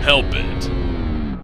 Help it.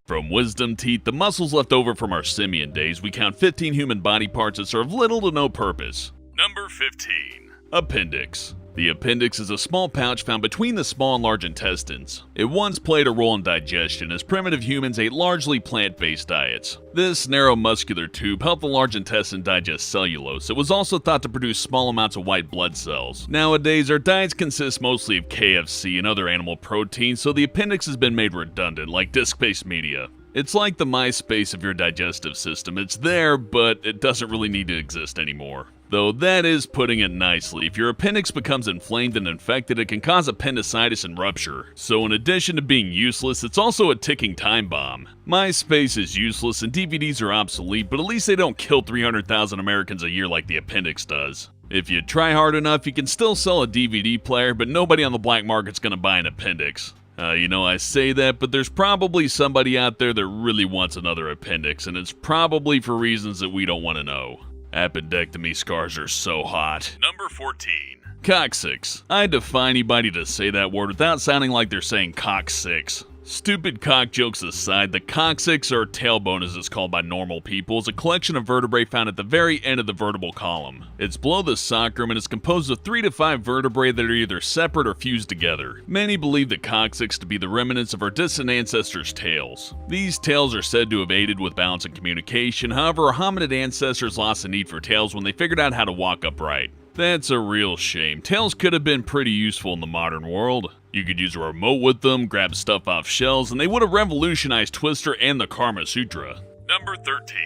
From wisdom teeth, the muscles left over from our simian days, we count 15 human body parts that serve little to no purpose. Number 15. Appendix. The appendix is a small pouch found between the small and large intestines. It once played a role in digestion, as primitive humans ate largely plant-based diets. This narrow muscular tube helped the large intestine digest cellulose. It was also thought to produce small amounts of white blood cells. Nowadays, our diets consist mostly of KFC and other animal proteins, so the appendix has been made redundant, like disk-based media. It's like the MySpace of your digestive system. It's there, but it doesn't really need to exist anymore. Though that is putting it nicely. If your appendix becomes inflamed and infected, it can cause appendicitis and rupture. So in addition to being useless, it's also a ticking time bomb. MySpace is useless and DVDs are obsolete, but at least they don't kill 300,000 Americans a year like the appendix does. If you try hard enough, you can still sell a DVD player, but nobody on the black market's gonna buy an appendix. I say that, but there's probably somebody out there that really wants another appendix, and it's probably for reasons that we don't want to know. Appendectomy scars are so hot. Number 14. Coccyx. I defy anybody to say that word without sounding like they're saying coccyx. Stupid cock jokes aside, the coccyx, or tailbone as it's called by normal people, is a collection of vertebrae found at the very end of the vertebral column. It's below the sacrum and is composed of 3 to 5 vertebrae that are either separate or fused together. Many believe the coccyx to be the remnants of our distant ancestors' tails. These tails are said to have aided with balance and communication. However, our hominid ancestors lost the need for tails when they figured out how to walk upright. That's a real shame. Tails could have been pretty useful in the modern world. You could use a remote with them, grab stuff off shelves, and they would have revolutionized Twister and the Karma Sutra. Number 13.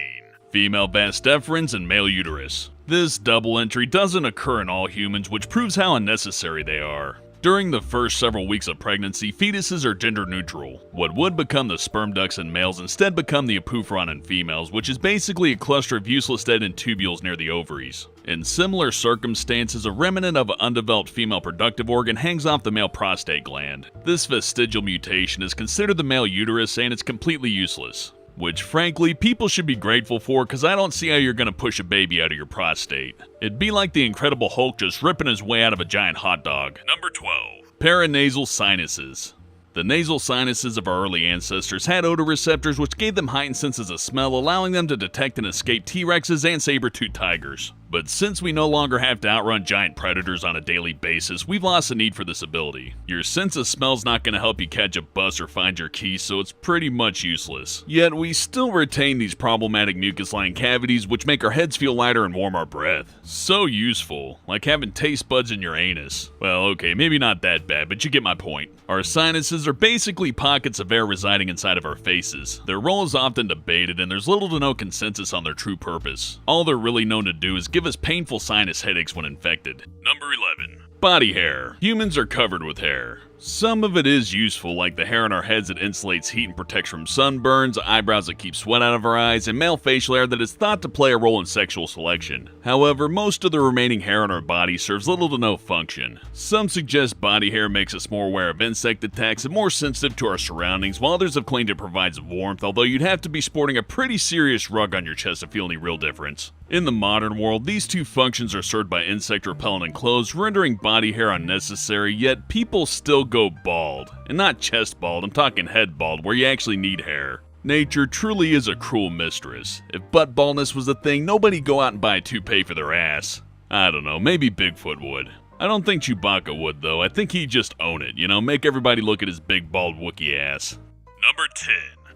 Female vas deferens and male uterus. This double entry doesn't occur in all humans, which proves how unnecessary they are. During the first several weeks of pregnancy, fetuses are gender neutral. What would become the sperm ducts in males instead become the oophoron in females, which is basically a cluster of useless dead end tubules near the ovaries. In similar circumstances, a remnant of an undeveloped female productive organ hangs off the male prostate gland. This vestigial mutation is considered the male uterus and it's completely useless. Which frankly, people should be grateful for, because I don't see how you're gonna push a baby out of your prostate. It'd be like the Incredible Hulk just ripping his way out of a giant hot dog. Number 12. Paranasal sinuses. The nasal sinuses of our early ancestors had odor receptors which gave them heightened senses of smell, allowing them to detect and escape T-Rexes and saber-toothed tigers. But since we no longer have to outrun giant predators on a daily basis, we've lost the need for this ability. Your sense of smell's not going to help you catch a bus or find your keys, so it's pretty much useless. Yet we still retain these problematic mucus-lined cavities which make our heads feel lighter and warm our breath. So useful, like having taste buds in your anus. Well, okay, maybe not that bad, but you get my point. Our sinuses are basically pockets of air residing inside of our faces. Their role is often debated, and there's little to no consensus on their true purpose. All they're really known to do is give us painful sinus headaches when infected. Number 11. Body hair. Humans are covered with hair. Some of it is useful, like the hair on our heads that insulates heat and protects from sunburns, eyebrows that keep sweat out of our eyes, and male facial hair that is thought to play a role in sexual selection. However, most of the remaining hair on our body serves little to no function. Some suggest body hair makes us more aware of insect attacks and more sensitive to our surroundings, while others have claimed it provides warmth, although you'd have to be sporting a pretty serious rug on your chest to feel any real difference. In the modern world, these two functions are served by insect repellent and clothes, rendering body hair unnecessary, yet people still go bald. And not chest bald, I'm talking head bald, where you actually need hair. Nature truly is a cruel mistress. If butt baldness was a thing, nobody'd go out and buy a toupee for their ass. I don't know, maybe Bigfoot would. I don't think Chewbacca would though, I think he'd just own it, make everybody look at his big bald Wookiee ass. Number 10.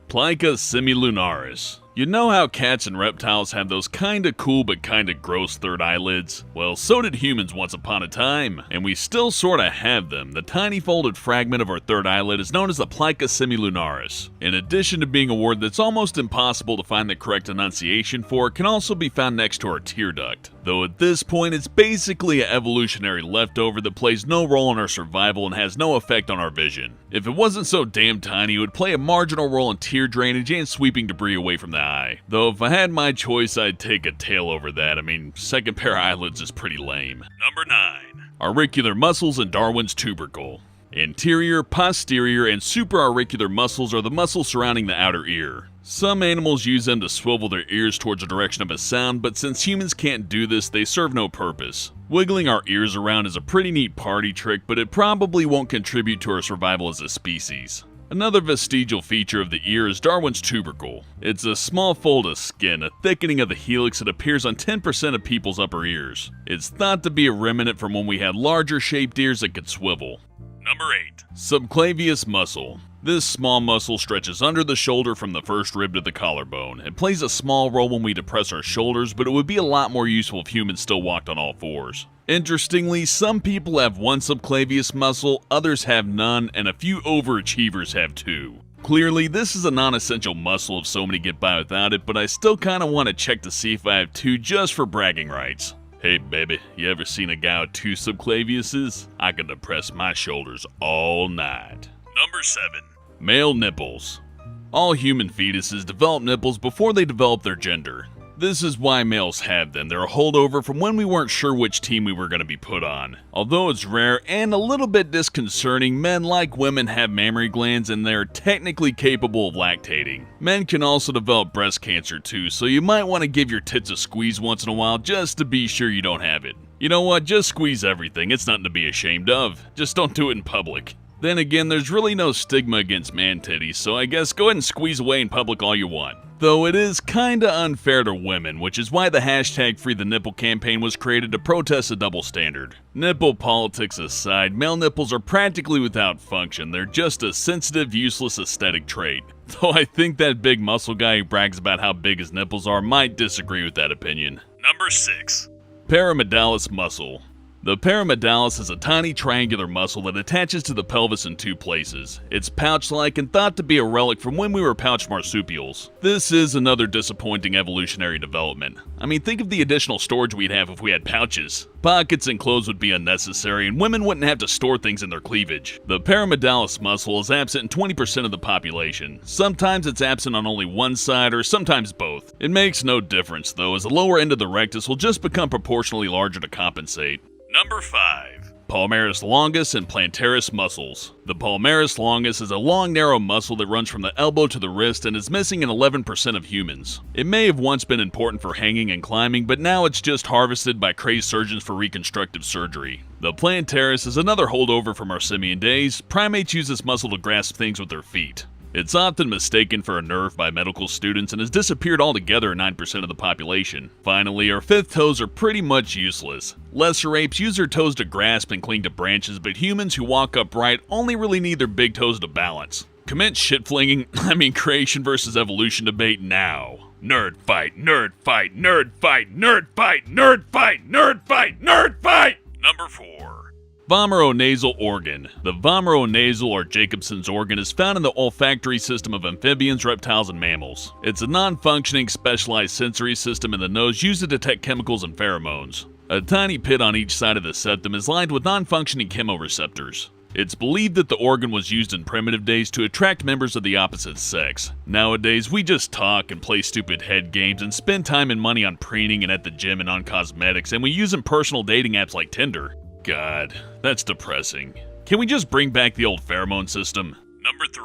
Plica semilunaris. You know how cats and reptiles have those kinda cool but kinda gross third eyelids? Well, so did humans once upon a time, and we still sorta have them. The tiny folded fragment of our third eyelid is known as the plica semilunaris. In addition to being a word that's almost impossible to find the correct enunciation for, it can also be found next to our tear duct. Though at this point, it's basically an evolutionary leftover that plays no role in our survival and has no effect on our vision. If it wasn't so damn tiny, it would play a marginal role in tear drainage and sweeping debris away from the eye. Though if I had my choice, I'd take a tail over that. Second pair of eyelids is pretty lame. Number 9. Auricular muscles and Darwin's tubercle. Anterior, posterior, and supraauricular muscles are the muscles surrounding the outer ear. Some animals use them to swivel their ears towards the direction of a sound, but since humans can't do this, they serve no purpose. Wiggling our ears around is a pretty neat party trick, but it probably won't contribute to our survival as a species. Another vestigial feature of the ear is Darwin's tubercle. It's a small fold of skin, a thickening of the helix that appears on 10% of people's upper ears. It's thought to be a remnant from when we had larger shaped ears that could swivel. Number 8. Subclavius muscle. This small muscle stretches under the shoulder from the first rib to the collarbone. It plays a small role when we depress our shoulders, but it would be a lot more useful if humans still walked on all fours. Interestingly, some people have one subclavius muscle, others have none, and a few overachievers have two. Clearly, this is a non-essential muscle if so many get by without it, but I still kinda want to check to see if I have two just for bragging rights. Hey baby, you ever seen a guy with two subclaviuses? I can depress my shoulders all night. Number 7. Male nipples. All human fetuses develop nipples before they develop their gender. This is why males have them. They're a holdover from when we weren't sure which team we were going to be put on. Although it's rare and a little bit disconcerting, men like women have mammary glands and they're technically capable of lactating. Men can also develop breast cancer too, so you might want to give your tits a squeeze once in a while just to be sure you don't have it. You know what, just squeeze everything, it's nothing to be ashamed of. Just don't do it in public. Then again, there's really no stigma against man titties, so I guess go ahead and squeeze away in public all you want. Though it is kinda unfair to women, which is why the hashtag Free the Nipple campaign was created to protest a double standard. Nipple politics aside, male nipples are practically without function. They're just a sensitive, useless aesthetic trait. Though I think that big muscle guy who brags about how big his nipples are might disagree with that opinion. Number 6. Paramedialis muscle. The paramedialis is a tiny triangular muscle that attaches to the pelvis in two places. It's pouch-like and thought to be a relic from when we were pouched marsupials. This is another disappointing evolutionary development. I mean, think of the additional storage we'd have if we had pouches. Pockets and clothes would be unnecessary and women wouldn't have to store things in their cleavage. The paramedialis muscle is absent in 20% of the population. Sometimes it's absent on only one side or sometimes both. It makes no difference though, as the lower end of the rectus will just become proportionally larger to compensate. Number 5. Palmaris longus and plantaris muscles. The palmaris longus is a long, narrow muscle that runs from the elbow to the wrist and is missing in 11% of humans. It may have once been important for hanging and climbing, but now it's just harvested by crazed surgeons for reconstructive surgery. The plantaris is another holdover from our simian days. Primates use this muscle to grasp things with their feet. It's often mistaken for a nerve by medical students and has disappeared altogether in 9% of the population. Finally, our fifth toes are pretty much useless. Lesser apes use their toes to grasp and cling to branches, but humans who walk upright only really need their big toes to balance. Commence shit-flinging, creation versus evolution debate now. Nerd fight, nerd fight, nerd fight, nerd fight, nerd fight, nerd fight, nerd fight! Number 4. Vomeronasal organ. The vomeronasal or Jacobson's organ is found in the olfactory system of amphibians, reptiles, and mammals. It's a non-functioning, specialized sensory system in the nose used to detect chemicals and pheromones. A tiny pit on each side of the septum is lined with non-functioning chemoreceptors. It's believed that the organ was used in primitive days to attract members of the opposite sex. Nowadays, we just talk and play stupid head games and spend time and money on preening and at the gym and on cosmetics, and we use in personal dating apps like Tinder. God, that's depressing. Can we just bring back the old pheromone system? Number 3.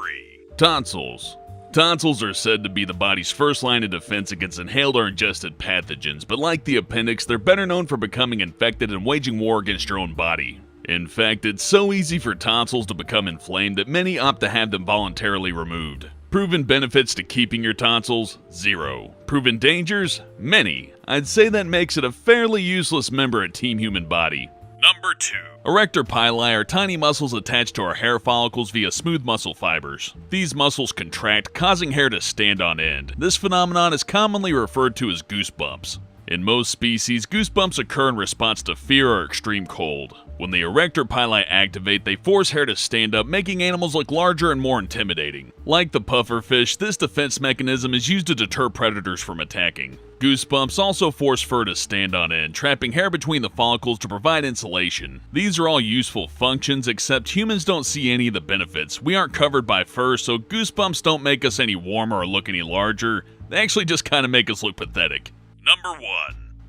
Tonsils. Tonsils are said to be the body's first line of defense against inhaled or ingested pathogens, but like the appendix, they're better known for becoming infected and waging war against your own body. In fact, it's so easy for tonsils to become inflamed that many opt to have them voluntarily removed. Proven benefits to keeping your tonsils? 0. Proven dangers? Many. I'd say that makes it a fairly useless member of Team Human Body. Number 2. Erector pili are tiny muscles attached to our hair follicles via smooth muscle fibers. These muscles contract, causing hair to stand on end. This phenomenon is commonly referred to as goosebumps. In most species, goosebumps occur in response to fear or extreme cold. When the erector pili activate, they force hair to stand up, making animals look larger and more intimidating. Like the pufferfish, this defense mechanism is used to deter predators from attacking. Goosebumps also force fur to stand on end, trapping hair between the follicles to provide insulation. These are all useful functions, except humans don't see any of the benefits. We aren't covered by fur, so goosebumps don't make us any warmer or look any larger. They actually just kind of make us look pathetic. Number 1.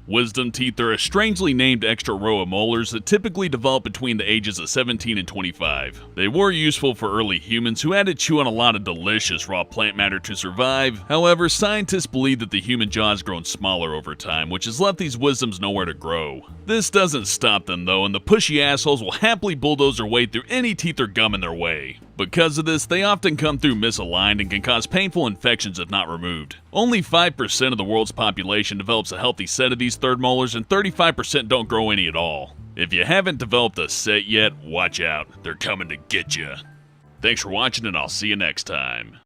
Wisdom teeth are a strangely named extra row of molars that typically develop between the ages of 17 and 25. They were useful for early humans who had to chew on a lot of delicious raw plant matter to survive. However, scientists believe that the human jaw has grown smaller over time, which has left these wisdoms nowhere to grow. This doesn't stop them though, and the pushy assholes will happily bulldoze their way through any teeth or gum in their way. Because of this, they often come through misaligned and can cause painful infections if not removed. Only 5% of the world's population develops a healthy set of these third molars, and 35% don't grow any at all. If you haven't developed a set yet, watch out. They're coming to get you. Thanks for watching, and I'll see you next time.